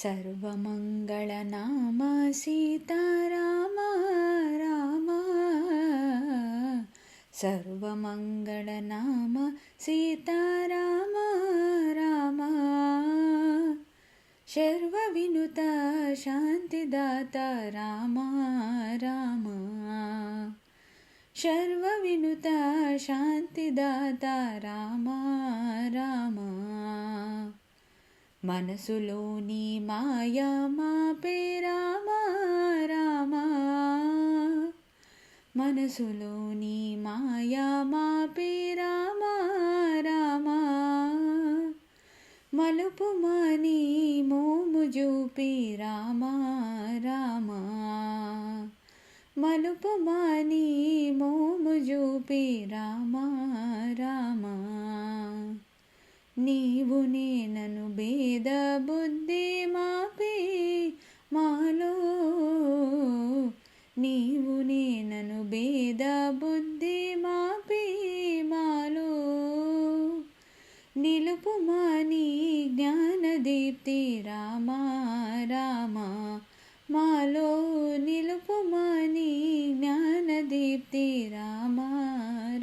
सर्वमङ्गलनाम सीताराम राम। सर्वमङ्गलनाम सीताराम राम। सर्वविनुता शान्तिदाता राम राम। सर्वविनुता शान्तिदाता राम राम। మనసులోని మాయా మాపే రామ రామ। మనసులోని మాయా మాపే రామ రామ। మలుపు మాని మోము జూపి రామ రామ। మలుపు మాని మోము జూపి రామ రామ। నీవు నేనను భేద బుద్ధి మాపి మాలో। నీవు నేనను భేద బుద్ధి మాపి మాలో। నిలుపు మాని జ్ఞానదీప్తి రామ రామ। మాలో నిలుపు మాని జ్ఞానదీప్తి రామ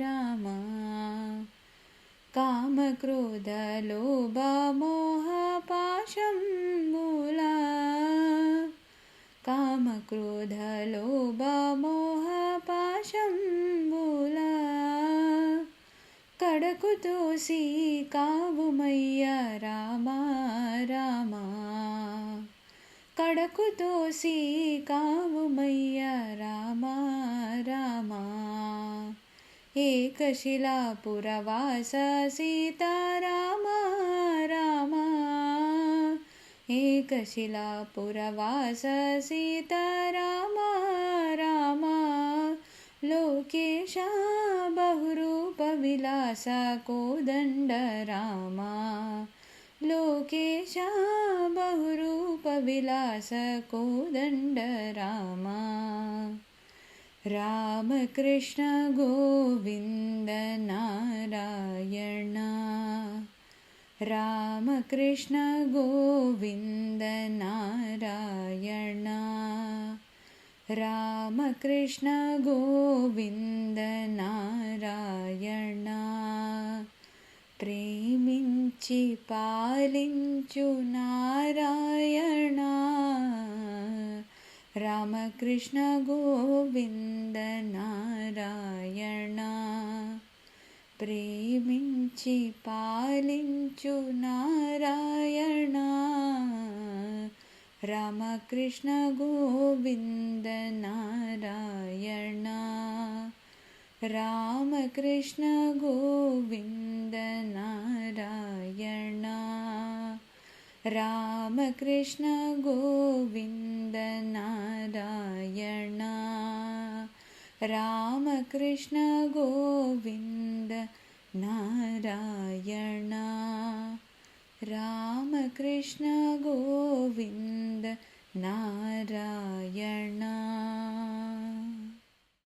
రామ। काम क्रोध लोभ मोह पाशं मूला। काम क्रोध लोभ मोह पाशं मूला। कड़कु तोसी कावुमय्या राम राम। कड़कु तोसी कावुमय्या राम राम। एकशिलापुरवास सीताराम राम। एकशिलापुरवास सीताराम राम। लोकेश बहुरूप विलास कोदंड राम। लोकेश बहुरूप विलास कोदंड राम। राम कृष्ण गोविंद नारायण। राम कृष्ण गोविंद नारायण। राम कृष्ण गोविंद नारायण। प्रेमिंచి పాలించు నారాయణ। रामकृष्ण गोविंद नारायण। प्रेमिंచి పాలించు नारायण। रामकृष्ण गोविंद नारायण। रामकृष्ण गोविंद नारायण। रामकृष्ण गोविंद नारायण। रामकृष्ण गोविंद नारायण। रामकृष्ण गोविंद नारायण।